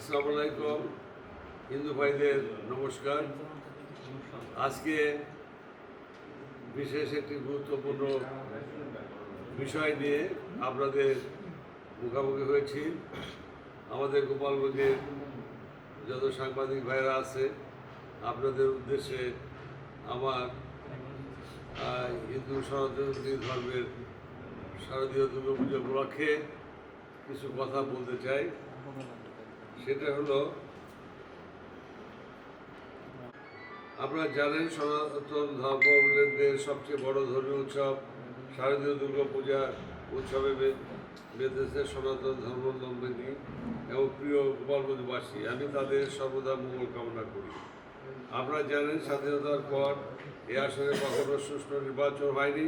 আসসালামু আলাইকুম। হিন্দু ভাইদের নমস্কার। আজকে বিশেষ একটি গুরুত্বপূর্ণ বিষয় নিয়ে আপনাদের মুখোমুখি হয়েছি। আমাদের গোপালগঞ্জের যত সাংবাদিক ভাইরা আছে, আপনাদের উদ্দেশ্যে আমার হিন্দু সনাতনী ধর্মের শারদীয় দুর্গাপুজো উপলক্ষে কিছু কথা বলতে চাই। সেটা হলো, আপনারা জানেন সনাতন ধর্মাবলম্বীদের সবচেয়ে বড় ধর্মীয় উৎসব শারদীয় দুর্গাপূজা উৎসবে বেঁধেছে সনাতন ধর্মাবলম্বী এবং প্রিয় গোপালগঞ্জবাসী। আমি তাদের সর্বদা মঙ্গল কামনা করি। আপনারা জানেন স্বাধীনতার পর এ আসনে কখনো সুষ্ঠু নির্বাচন হয়নি।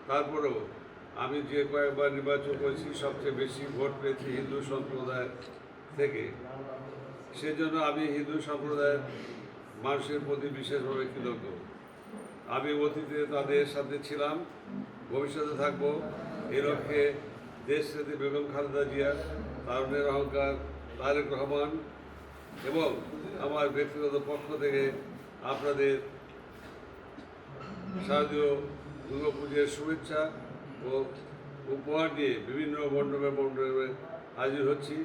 তারপরেও আমি যে কয়েকবার নির্বাচন করেছি সবচেয়ে বেশি ভোট পেয়েছি হিন্দু সম্প্রদায় থেকে। সেজন্য আমি হিন্দু সম্প্রদায়ের মানুষের প্রতি বিশেষভাবে কৃতজ্ঞ। আমি অতীতে তাদের সাথে ছিলাম, ভবিষ্যতে থাকব। এ লক্ষ্যে দেশনেত্রী বেগম খালেদা জিয়া, তারুণের অহংকার তারেক রহমান এবং আমার ব্যক্তিগত পক্ষ থেকে আপনাদের শারদীয় দুর্গাপুজোর শুভেচ্ছা ও উপহার দিয়ে বিভিন্ন মণ্ডপে হাজির হচ্ছি।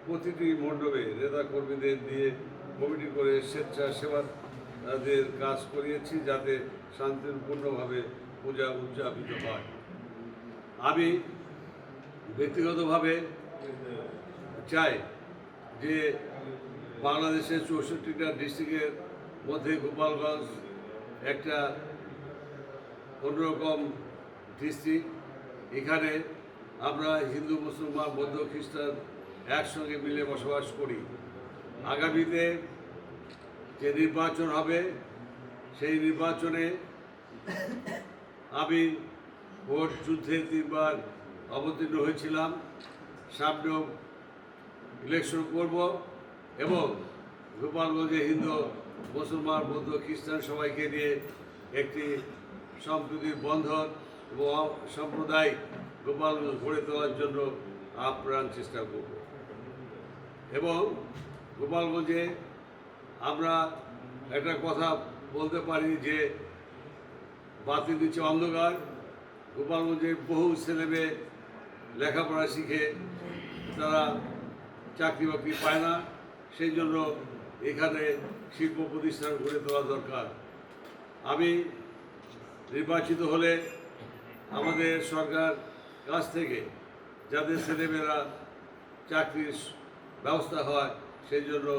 প্রতিটি মণ্ডপে নেতা কর্মীদের দিয়ে কমিটি করে স্বেচ্ছাসেবার তাদের কাজ করিয়েছি, যাতে শান্তিপূর্ণভাবে পূজা উদযাপিত হয়। আমি ব্যক্তিগতভাবে চাই যে বাংলাদেশের 64টা ডিস্ট্রিক্টের মধ্যে গোপালগঞ্জ একটা অন্যরকম ডিস্ট্রিক্ট। এখানে আমরা হিন্দু, মুসলমান, বৌদ্ধ, খ্রিস্টান একসঙ্গে মিলে বসবাস করি। আগামীতে যে নির্বাচন হবে সেই নির্বাচনে আমি ভোট যুদ্ধে 3বার অবতীর্ণ হয়েছিলাম। সামনেও ইলেকশন করব এবং গোপালগঞ্জে হিন্দু, মুসলমান, বৌদ্ধ, খ্রিস্টান সবাইকে নিয়ে একটি সম্প্রীতির বন্ধন এবং সাম্প্রদায়িক গোপালগঞ্জ গড়ে তোলার জন্য আপ্রাণ চেষ্টা করব। এবং গোপালগঞ্জে আমরা একটা কথা বলতে পারি যে বাতির নিচে অন্ধকার। গোপালগঞ্জে বহু ছেলেমেয়ে লেখাপড়া শিখে তারা চাকরি বাকরি পায় না। সেই জন্য এখানে শিল্প প্রতিষ্ঠান গড়ে তোলা দরকার। আমি নির্বাচিত হলে আমাদের সরকার কাছ থেকে যাদের ছেলেমেয়েরা চাকরির ব্যবস্থা হয় সেই জন্য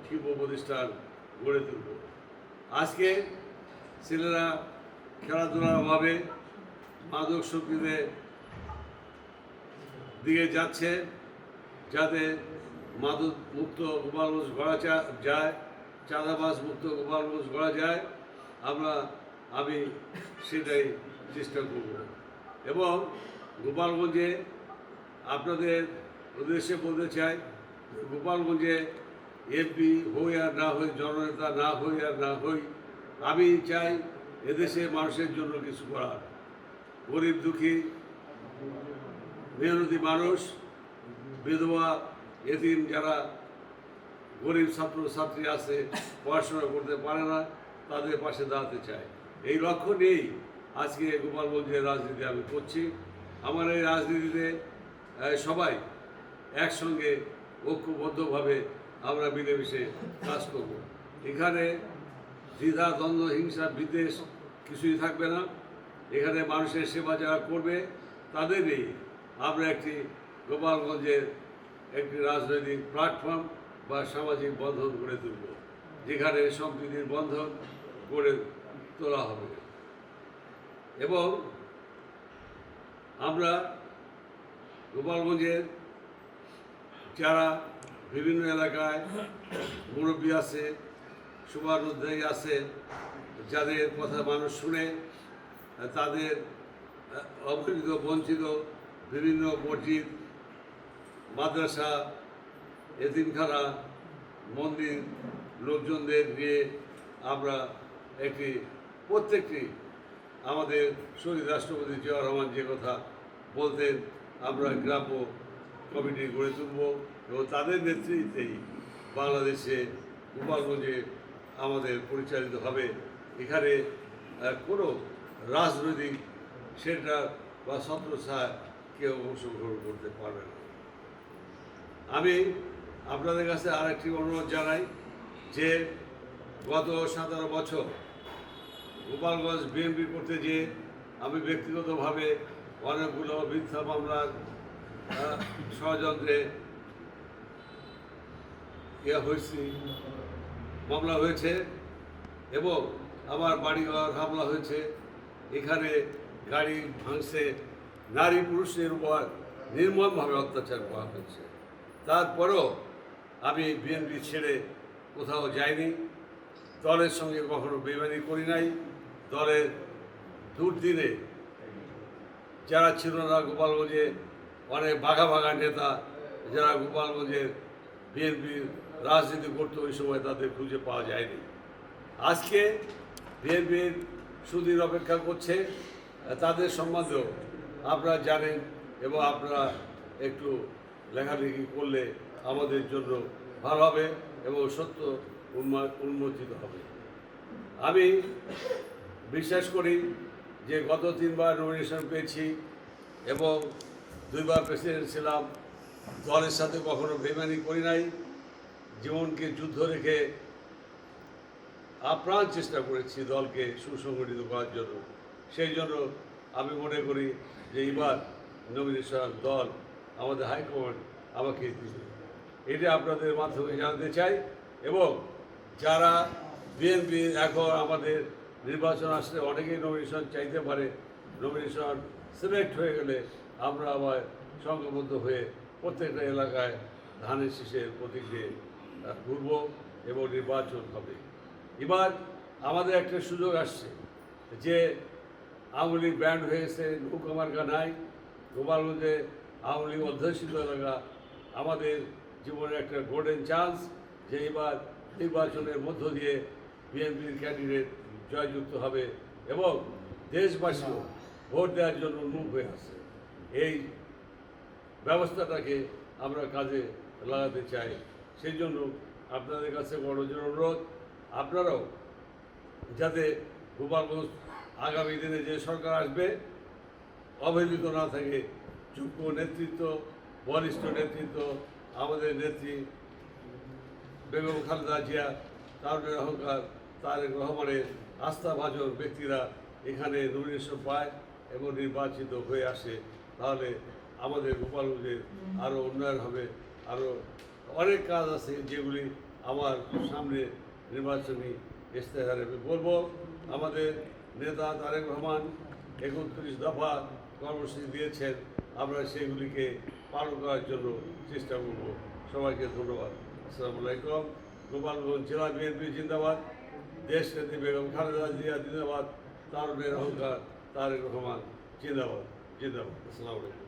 শিল্প প্রতিষ্ঠান গড়ে তুলব। আজকে ছেলেরা খেলাধুলার অভাবে মাদক শক্তিতে দিকে যাচ্ছে, যাতে মাদক মুক্ত গোপালগঞ্জ গড়া যায়, চাঁদাবাজ মুক্ত গোপালগঞ্জ গড়া যায়। আমি সেটাই চেষ্টা করব। এবং গোপালগঞ্জে আপনাদের উদ্দেশ্যে বলতে চাই, গোপালগঞ্জে এমপি হই আর না হই, জননেতা না হই আর না হই, আমি চাই এদেশের মানুষের জন্য কিছু করার। গরিব দুঃখী মেহনতি মানুষ, বিধবা, এতিম, যারা গরিব ছাত্রছাত্রী আছে পড়াশোনা করতে পারে না, তাদের পাশে দাঁড়াতে চাই। এই লক্ষ্য নিয়েই আজকে গোপালগঞ্জের রাজনীতি আমি করছি। আমার এই রাজনীতিতে সবাই একসঙ্গে ঐক্যবদ্ধভাবে আমরা মিলেমিশে কাজ করব। এখানে দ্বিধা, দ্বন্দ্ব, হিংসা, বিদ্বেষ কিছুই থাকবে না। এখানে মানুষের সেবা যারা করবে তাদেরই আমরা একটি গোপালগঞ্জের একটি রাজনৈতিক প্ল্যাটফর্ম বা সামাজিক বন্ধন গড়ে তুলব, যেখানে সম্প্রীতির বন্ধন গড়ে তোলা হবে। এবং আমরা গোপালগঞ্জের যারা বিভিন্ন এলাকায় মুরব্বী আছে, শুভানুধ্যায়ী আছে, যাদের কথা মানুষ শুনে, তাদের অবহেলিত বঞ্চিত বিভিন্ন মসজিদ, মাদ্রাসা, এতিমখানা, মন্দির লোকজনদের নিয়ে আমরা প্রত্যেকটি আমাদের শহীদ রাষ্ট্রপতি জিয়াউর রহমান যে কথা বলতেন, আমরা গ্রাম্য কমিটি গড়ে তুলব এবং তাদের নেতৃত্বেই বাংলাদেশে গোপালগঞ্জে আমাদের পরিচালিত হবে। এখানে কোনো রাজনৈতিক সেন্টার বা ছত্রছায়া কেউ অংশগ্রহণ করতে পারবে না। আমি আপনাদের কাছে আরেকটি অনুরোধ জানাই যে গত 17 বছর গোপালগঞ্জ বিএনপি করতে গিয়ে আমি ব্যক্তিগতভাবে অনেকগুলো মিথ্যা মামলার ষড়যন্ত্রে মামলা হয়েছে এবং আমার বাড়িঘর হামলা হয়েছে, এখানে গাড়ি ভাঙছে, নারী পুরুষের উপর নির্মমভাবে অত্যাচার করা হয়েছে। তারপরেও আমি বিএনপি ছেড়ে কোথাও যাইনি, দলের সঙ্গে কখনো বেইমানি করি নাই। দলের দুর্দিনে যারা ছিল না গোপালগঞ্জে, অনেক বাঘা বাঘা নেতা যারা গোপালগঞ্জের বিএনপির রাজনীতি করতো, ওই সময় তাদের খুঁজে পাওয়া যায়নি। আজকে বিএনপির সুদিন অপেক্ষা করছে, তাদের সম্বন্ধেও আপনারা জানেন এবং আপনারা একটু লেখালেখি করলে আমাদের জন্য ভালো হবে এবং সত্য উন্মোচিত হবে। আমি বিশ্বাস করি যে গত 3 বার নমিনেশন পেয়েছি এবং 2 বার প্রেসিডেন্ট ছিলাম, দলের সাথে কখনো বেইমানি করি নাই, জীবনকে যুদ্ধ রেখে আপ্রাণ চেষ্টা করেছি দলকে সুসংগঠিত করার জন্য। সেই জন্য আমি মনে করি যে এবার নমিনেশন দল আমাদের হাইকমান্ড আমাকে দিবে, এটা আপনাদের মাধ্যমে জানতে চাই। এবং যারা বিএনপি এখন আমাদের নির্বাচন আসলে অনেকেই নমিনেশন চাইতে পারে, নমিনেশন সিলেক্ট হয়ে গেলে আমরা আবার সংঘবদ্ধ হয়ে প্রত্যেকটা এলাকায় ধানের শীষের প্রতীক দিয়ে ঘুরব এবং নির্বাচন হবে। এবার আমাদের একটা সুযোগ আসছে যে আওয়ামী লীগ ব্যান্ড হয়ে গেছে, নৌকা মার্কা নাই, গোপালগঞ্জে আওয়ামী লীগ অধ্যুষিত এলাকা, আমাদের জীবনের একটা গোল্ডেন চান্স যে এবার নির্বাচনের মধ্য দিয়ে বিএনপির ক্যান্ডিডেট জয়যুক্ত হবে এবং দেশবাসীও ভোট দেওয়ার জন্য উন্মুখ হয়ে আছে। এই ব্যবস্থাটাকে আমরা কাজে লাগাতে চাই। সেই জন্য আপনাদের কাছে বড় জোর অনুরোধ, আপনারাও যাতে গোপালগঞ্জ আগামী দিনে যে সরকার আসবে অবহেলিত না থাকে, যোগ্য নেতৃত্ব, বলিষ্ঠ নেতৃত্ব, আমাদের নেত্রী বেগম খালেদা জিয়া, তারুণের অহংকার তারেক রহমানের আস্থাভাজন ব্যক্তিরা এখানে নমিনেশন পায় এবং নির্বাচিত হয়ে আসে, তাহলে আমাদের গোপালগঞ্জের আরও উন্নয়ন হবে। আরও অনেক কাজ আছে যেগুলি আমার সামনে নির্বাচনী ইশতেহারে বলবো। আমাদের নেতা তারেক রহমান 31 দফা কর্মসূচি দিয়েছেন, আমরা সেগুলিকে পালন করার জন্য চেষ্টা করব। সবাইকে ধন্যবাদ। আসসালামু আলাইকুম। গোপালগঞ্জ জেলা বিএনপি জিন্দাবাদ, দেশ নেত্রী বেগম খালেদা জিয়া জিন্দাবাদ, তারুণের অহংকার তারেক রহমান জিন্দাবাদ জিন্দাবাদ। আসসালামু আলাইকুম।